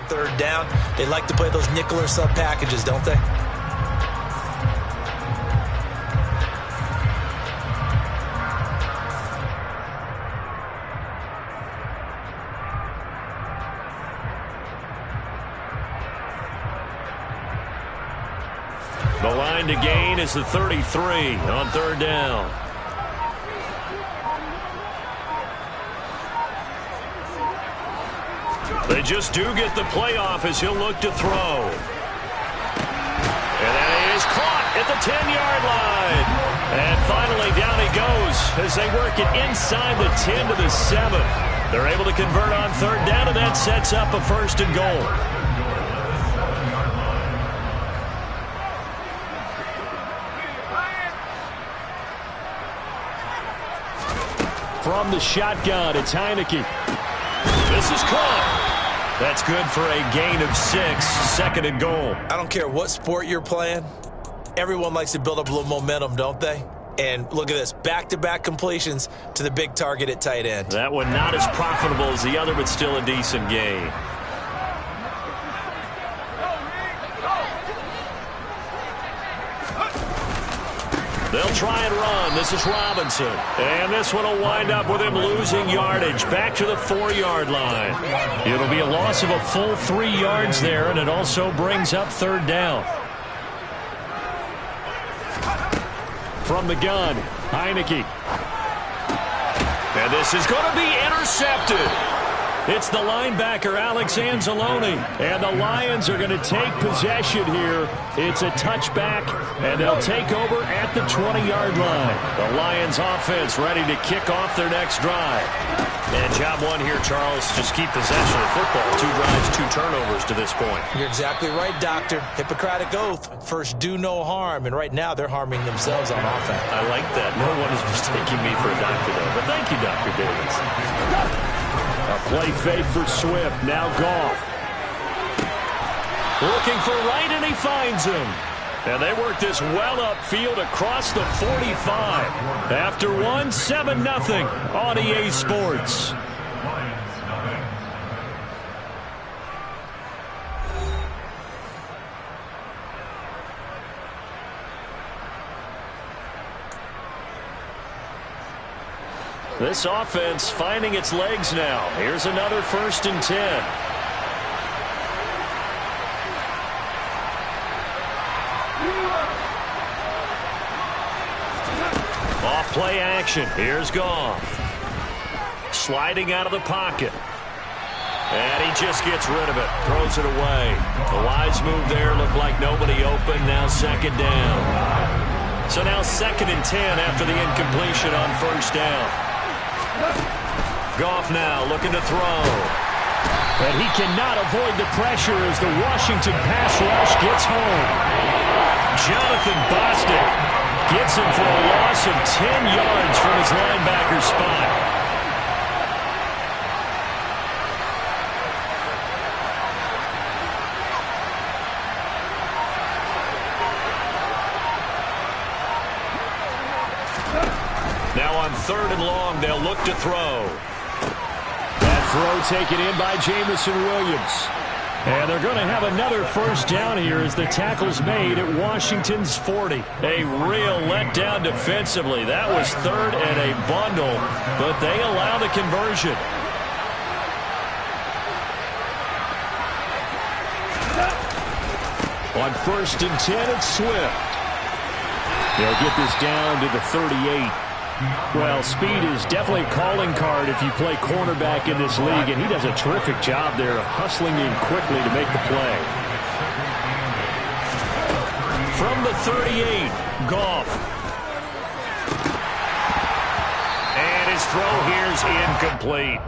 third down. They like to play those nickel or sub packages, don't they? The line to gain is the 33 on third down. They just do get the playoff as he'll look to throw. And that is caught at the 10-yard line. And finally down he goes as they work it inside the 10 to the 7. They're able to convert on third down, and that sets up a first and goal. From the shotgun, it's Heineke. This is caught. That's good for a gain of 6, second and goal. I don't care what sport you're playing. Everyone likes to build up a little momentum, don't they? And look at this, back-to-back completions to the big target at tight end. That one not as profitable as the other, but still a decent gain. They'll try and run. This is Robinson. And this one will wind up with him losing yardage back to the 4-yard line. It'll be a loss of a full 3 yards there, and it also brings up third down. From the gun, Heineke. And this is going to be intercepted. It's the linebacker, Alex Anzalone. And the Lions are going to take possession here. It's a touchback, and they'll take over at the 20-yard line. The Lions offense ready to kick off their next drive. And job one here, Charles, just keep possession of football. 2 drives, 2 turnovers to this point. You're exactly right, Doctor. Hippocratic oath. First, do no harm. And right now, they're harming themselves on offense. I like that. No one is mistaking me for a doctor, though. But thank you, Dr. Davis. A play fake for Swift. Now Goff. Looking for right, and he finds him. And they work this well upfield across the 45. After one, 7-0 on EA Sports. This offense finding its legs now. Here's another 1st and 10. Off play action. Here's Goff. Sliding out of the pocket. And he just gets rid of it. Throws it away. A wise move there. Looked like nobody open. Now 2nd down. So now 2nd and 10 after the incompletion on 1st down. Goff now looking to throw. But he cannot avoid the pressure as the Washington pass rush gets home. Jonathan Bostic gets him for a loss of 10 yards from his linebacker spot. Now on 3rd and long, they'll look to throw. That throw taken in by Jamison Williams. And they're going to have another 1st down here as the tackle's made at Washington's 40. A real letdown defensively. That was 3rd and a bundle, but they allow the conversion. On 1st and 10, it's Swift. They'll get this down to the 38. Well, speed is definitely a calling card if you play cornerback in this league, and he does a terrific job there hustling in quickly to make the play. From the 38, Goff. And his throw here is incomplete.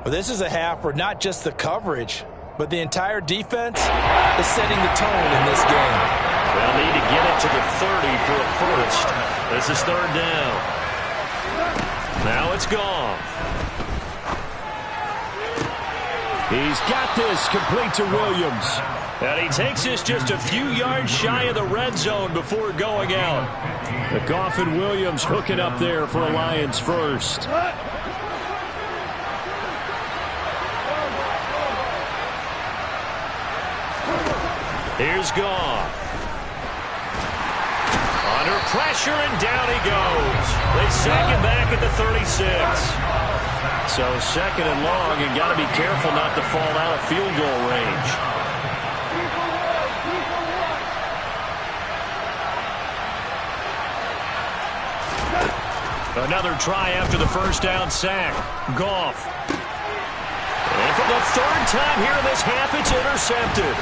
Well, this is a half where not just the coverage, but the entire defense is setting the tone in this game. They'll need to get it to the 30 for a first. This is 3rd down. Now it's Goff. He's got this complete to Williams. And he takes this just a few yards shy of the red zone before going out. The Goff and Williams hooking up there for a Lions first. Here's Goff. Under pressure, and down he goes. They sack him back at the 36. So second and long, and got to be careful not to fall out of field goal range. Another try after the first down sack. Goff. And for the third time here in this half, it's intercepted.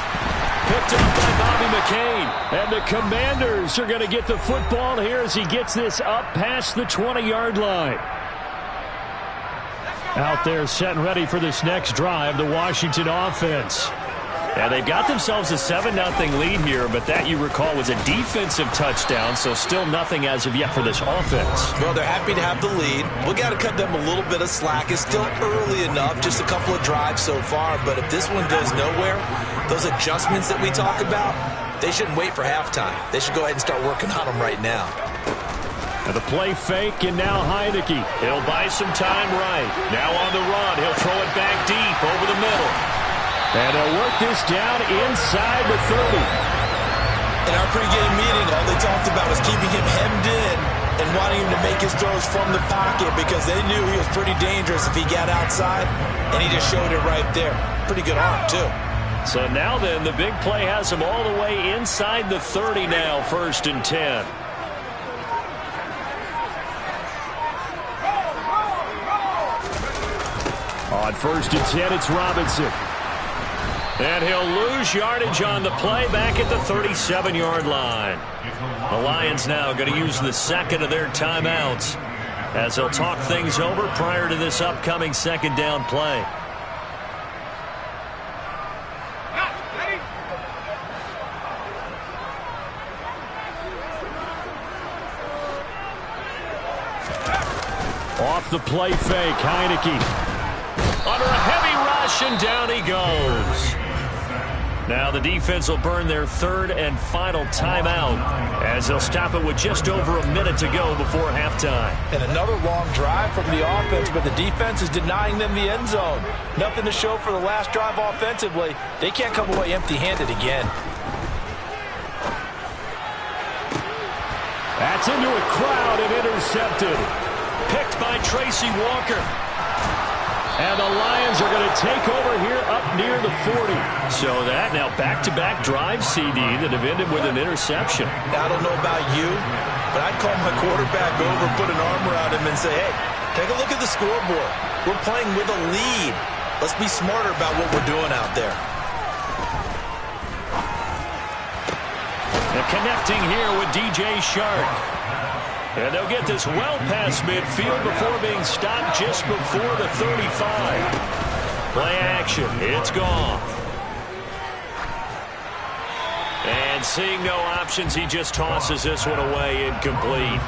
Picked up by Bobby McCain. And the Commanders are going to get the football here as he gets this up past the 20-yard line. Out there set and ready for this next drive, the Washington offense. And they've got themselves a 7-0 lead here, but that, you recall, was a defensive touchdown, so still nothing as of yet for this offense. Well, they're happy to have the lead. We got to cut them a little bit of slack. It's still early enough, just a couple of drives so far, but if this one goes nowhere, those adjustments that we talk about, they shouldn't wait for halftime. They should go ahead and start working on them right now. And the play fake, and now Heineke. He'll buy some time right. Now on the run, he'll throw it back deep over the middle. And he'll work this down inside the 30. In our pregame meeting, all they talked about was keeping him hemmed in and wanting him to make his throws from the pocket because they knew he was pretty dangerous if he got outside, and he just showed it right there. Pretty good arm, too. So now then, the big play has him all the way inside the 30 now, 1st and 10. On 1st and 10, it's Robinson. And he'll lose yardage on the play back at the 37-yard line. The Lions now going to use the second of their timeouts as they'll talk things over prior to this upcoming second down play. Off the play fake, Heineke. Under a heavy rush, and down he goes. Now the defense will burn their third and final timeout as they'll stop it with just over a minute to go before halftime. And another long drive from the offense, but the defense is denying them the end zone. Nothing to show for the last drive offensively. They can't come away empty-handed again. That's into a crowd and intercepted. Picked by Tracy Walker. And the Lions are going to take over here up near the 40. So that now back-to-back drive, CD, that have ended with an interception. I don't know about you, but I'd call my quarterback over, put an arm around him, and say, hey, take a look at the scoreboard. We're playing with a lead. Let's be smarter about what we're doing out there. And connecting here with DJ Shark. And they'll get this well past midfield before being stopped just before the 35. Play action. It's Goff. And seeing no options, he just tosses this one away incomplete.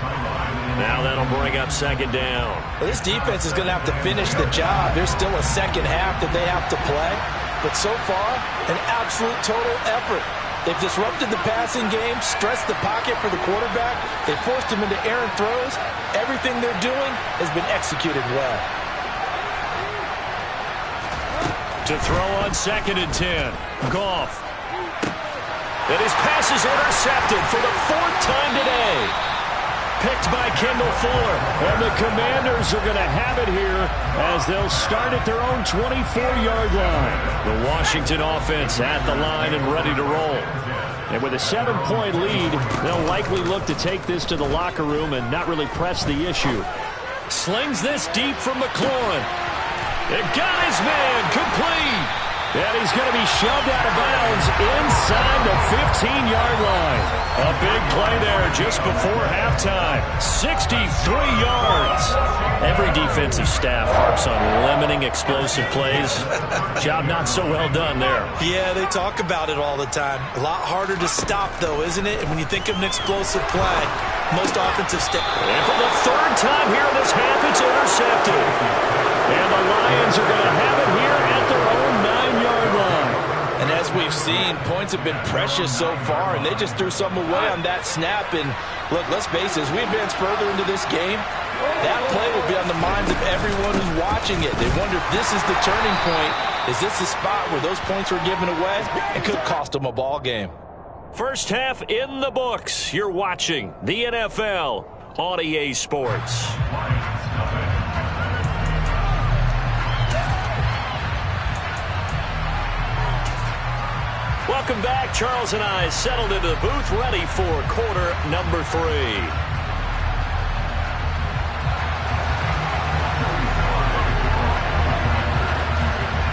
Now that'll bring up second down. Well, this defense is going to have to finish the job. There's still a second half that they have to play. But so far, an absolute total effort. They've disrupted the passing game, stressed the pocket for the quarterback. They forced him into errant throws. Everything they're doing has been executed well. To throw on 2nd and 10, Goff. And his pass is intercepted for the 4th time today. Picked by Kendall Fuller. And the Commanders are going to have it here as they'll start at their own 24-yard line. The Washington offense at the line and ready to roll. And with a 7-point lead, they'll likely look to take this to the locker room and not really press the issue. Slings this deep from McLaurin. It got his man complete. And he's going to be shoved out of bounds inside the 15-yard line. A big play there just before halftime. 63 yards. Every defensive staff harps on limiting explosive plays. Job not so well done there. Yeah, they talk about it all the time. A lot harder to stop, though, isn't it? And when you think of an explosive play, most offensive staff. And for the 3rd time here in this half, it's intercepted. And the Lions are going to have it here at their own 9-yard line. And as we've seen, points have been precious so far, and they just threw some away on that snap. And look, let's face it, as we advance further into this game, that play will be on the minds of everyone who's watching it. They wonder if this is the turning point. Is this the spot where those points were given away? It could cost them a ball game. First half in the books. You're watching the NFL on EA Sports. Welcome back. Charles and I settled into the booth, ready for quarter number 3.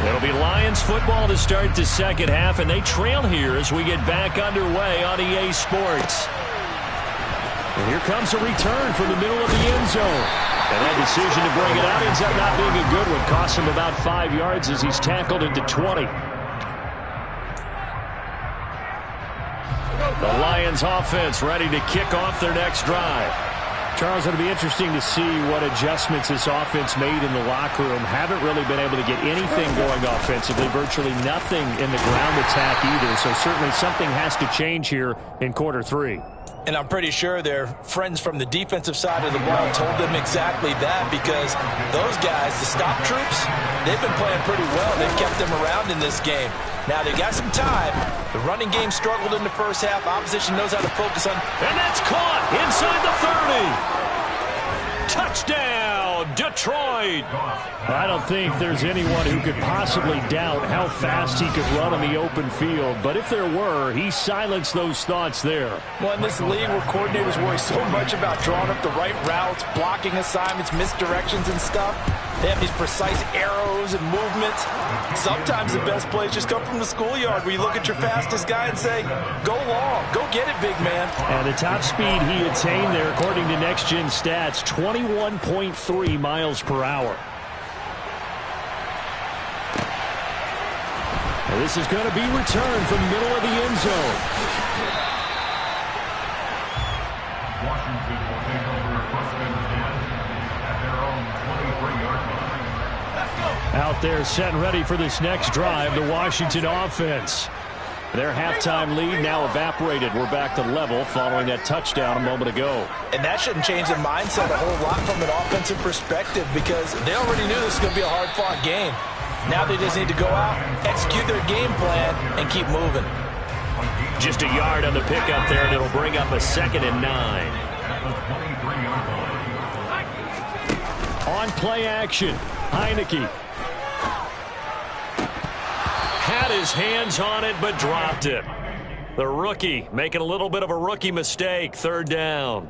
It'll be Lions football to start the second half, and they trail here as we get back underway on EA Sports. And here comes a return from the middle of the end zone. And that decision to bring it out ends up not being a good one. Costs him about 5 yards as he's tackled into 20. The Lions offense ready to kick off their next drive. Charles, it'll be interesting to see what adjustments this offense made in the locker room. Haven't really been able to get anything going offensively, virtually nothing in the ground attack either. So certainly something has to change here in quarter 3. And I'm pretty sure their friends from the defensive side of the ball told them exactly that, because those guys, the stop troops, they've been playing pretty well. They've kept them around in this game. Now they got some time. The running game struggled in the first half. Opposition knows how to focus on. And that's caught inside the 30. Touchdown, Detroit. I don't think there's anyone who could possibly doubt how fast he could run on the open field. But if there were, he silenced those thoughts there. Well, in this league where coordinators worry so much about drawing up the right routes, blocking assignments, misdirections and stuff, they have these precise arrows and movements. Sometimes the best plays just come from the schoolyard, where you look at your fastest guy and say, go long, go get it, big man. And the top speed he attained there, according to Next Gen Stats, 21.3 miles per hour. And this is going to be returned from the middle of the end zone. Washington will take over first and 10 at their own 23-yard line. Out there set and ready for this next drive, the Washington offense. Their halftime lead now evaporated. We're back to level following that touchdown a moment ago. And that shouldn't change the mindset a whole lot from an offensive perspective, because they already knew this was going to be a hard-fought game. Now they just need to go out, execute their game plan, and keep moving. Just a yard on the pickup there, and it'll bring up a 2nd and 9. On play action, Heineke. Had his hands on it, but dropped it. The rookie making a little bit of a rookie mistake, 3rd down.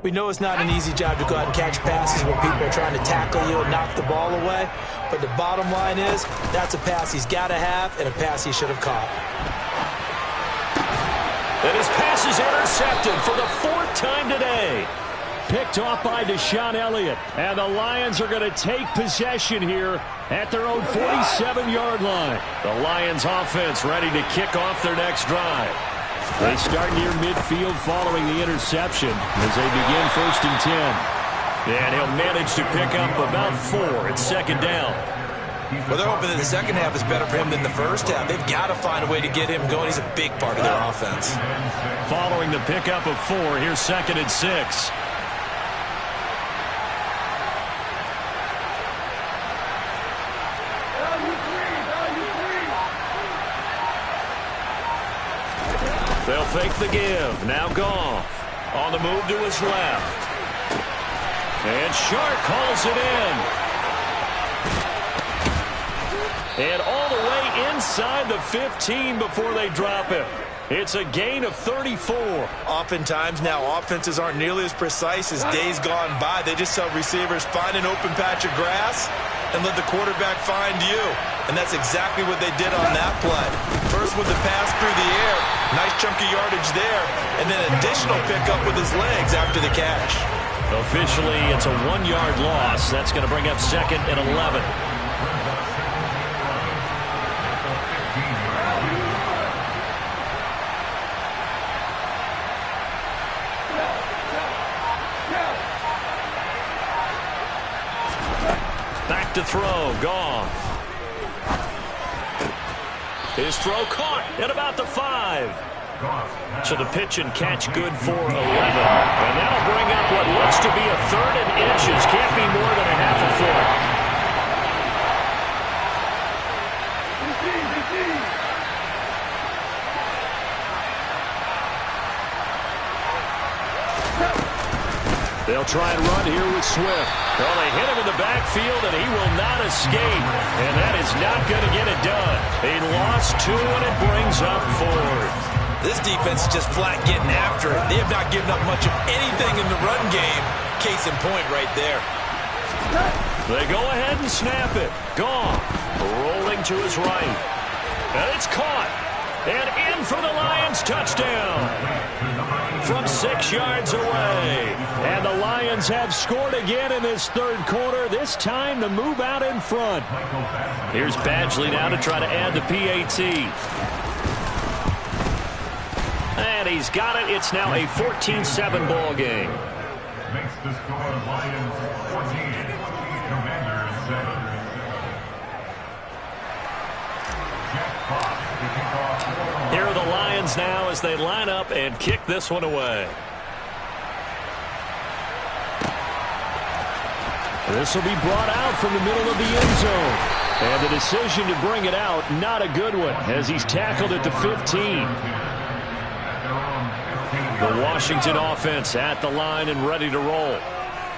We know it's not an easy job to go out and catch passes when people are trying to tackle you and knock the ball away. But the bottom line is, that's a pass he's got to have and a pass he should have caught. And his pass is intercepted for the 4th time today. Picked off by Deshaun Elliott. And the Lions are going to take possession here at their own 47-yard line. The Lions offense ready to kick off their next drive. They start near midfield following the interception as they begin 1st and 10. And he'll manage to pick up about 4 at 2nd down. Well, they're hoping that the second half is better for him than the first half. They've got to find a way to get him going. He's a big part of their offense. Following the pickup of 4, here's 2nd and 6. They'll fake the give. Now Goff on the move to his left. And Shark calls it in. And all the way inside the 15 before they drop him. It's a gain of 34. Oftentimes now offenses aren't nearly as precise as days gone by. They just tell receivers, find an open patch of grass and let the quarterback find you. And that's exactly what they did on that play. First with the pass through the air, nice chunk of yardage there, and then additional pickup with his legs after the catch. Officially, it's a 1-yard loss. That's going to bring up 2nd and 11. Back to throw, Goff. His throw caught at about the 5. So the pitch and catch good for 11. And that'll bring up what looks to be a 3rd and inches. Can't be more than a half a foot. They'll try and run here with Swift. Well, they hit him in the backfield, and he will not escape. And that is not going to get it done. He lost 2, and it brings up 4th. This defense is just flat getting after it. They have not given up much of anything in the run game. Case in point right there. They go ahead and snap it. Gone. Rolling to his right. And it's caught. And in for the Lions touchdown. From 6 yards away. And the Lions have scored again in this third quarter. This time to move out in front. Here's Badgley now to try to add the PAT. And he's got it. It's now a 14-7 ball game. Makes the score Lions 14, Commanders 7. Here are the Lions now as they line up and kick this one away. This will be brought out from the middle of the end zone. And the decision to bring it out, not a good one, as he's tackled at the 15. The Washington offense at the line and ready to roll.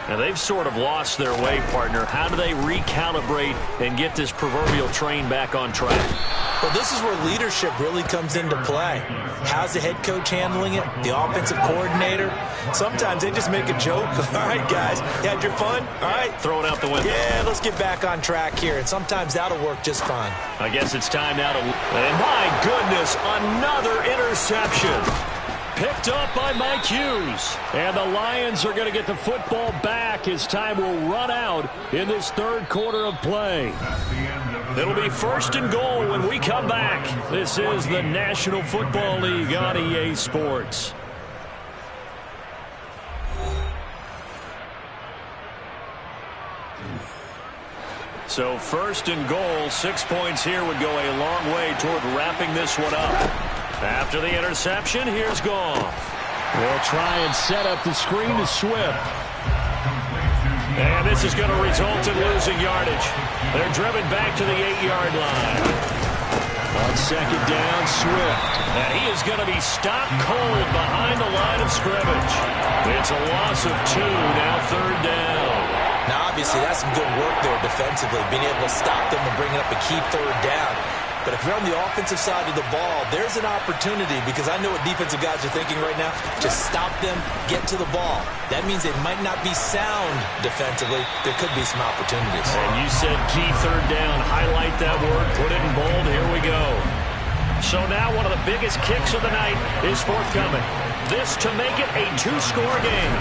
Now, they've sort of lost their way, partner. How do they recalibrate and get this proverbial train back on track? Well, this is where leadership really comes into play. How's the head coach handling it? The offensive coordinator? Sometimes they just make a joke. All right, guys, you had your fun? All right. Throw it out the window. Yeah, let's get back on track here. And sometimes that'll work just fine. I guess it's time now to... And my goodness, another interception. Picked up by Mike Hughes. And the Lions are going to get the football back as time will run out in this third quarter of play. It'll be 1st and goal when we come back. This is the National Football League on EA Sports. So 1st and goal, 6 points here would go a long way toward wrapping this one up. After the interception, here's Goff. They'll try and set up the screen to Swift. And this is going to result in losing yardage. They're driven back to the 8-yard line. On 2nd down, Swift. And he is going to be stopped cold behind the line of scrimmage. It's a loss of 2, now 3rd down. Now, obviously, that's some good work there defensively, being able to stop them and bringing up a key 3rd down. But if you're on the offensive side of the ball, there's an opportunity, because I know what defensive guys are thinking right now. Just stop them, get to the ball. That means they might not be sound defensively. There could be some opportunities. And you said key 3rd down. Highlight that word. Put it in bold. Here we go. So now one of the biggest kicks of the night is forthcoming. This to make it a 2-score game.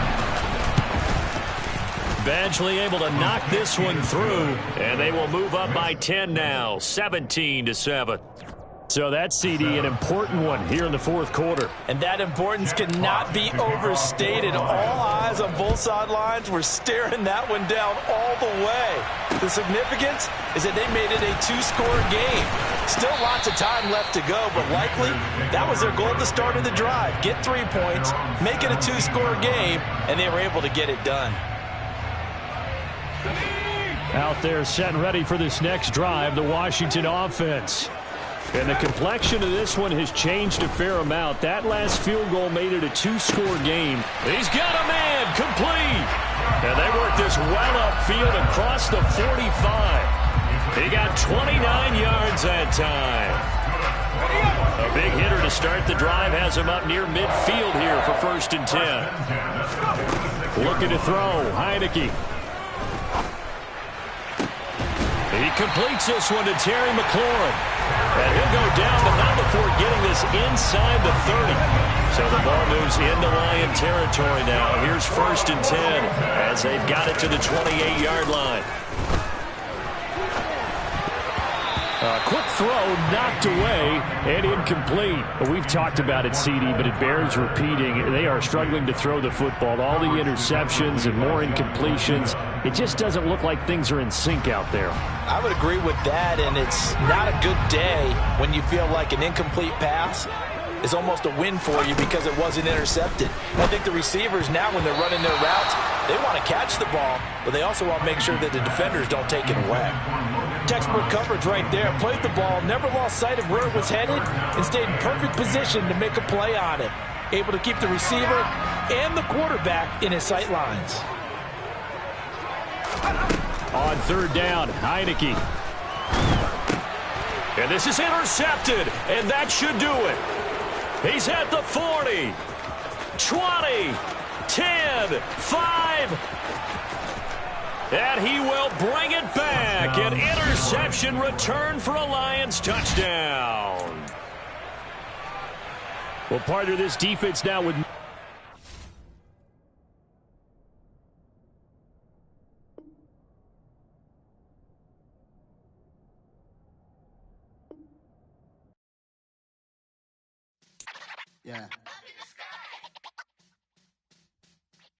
Badgley able to knock this one through, and they will move up by 10 now, 17-7. So that's, CD, an important one here in the 4th quarter. And that importance cannot be overstated. All eyes on both sidelines were staring that one down all the way. The significance is that they made it a 2-score game. Still lots of time left to go, but likely that was their goal at the start of the drive. Get 3 points, make it a 2-score game, and they were able to get it done. Out there set and ready for this next drive, the Washington offense. And the complexion of this one has changed a fair amount. That last field goal made it a 2-score game. He's got a man, complete. And they work this well upfield across the 45. He got 29 yards that time. A big hitter to start the drive has him up near midfield here for 1st and 10. Looking to throw, Heineke. He completes this one to Terry McLaurin. And he'll go down, but not before getting this inside the 30. So the ball moves into Lion territory now. Here's 1st and 10 as they've got it to the 28-yard line. Quick throw knocked away and incomplete. We've talked about it, CD, but it bears repeating. They are struggling to throw the football. All the interceptions and more incompletions. It just doesn't look like things are in sync out there. I would agree with that, and it's not a good day when you feel like an incomplete pass is almost a win for you because it wasn't intercepted. I think the receivers now, when they're running their routes, they want to catch the ball, but they also want to make sure that the defenders don't take it away. Textbook coverage right there. Played the ball, never lost sight of where it was headed, and stayed in perfect position to make a play on it. able to keep the receiver and the quarterback in his sight lines. On third down, Heineke. And this is intercepted, and that should do it. He's at the 40, 20, 10, 5. And he will bring it back. An interception return for a Lions touchdown. Well, partner, this defense now with... Yeah.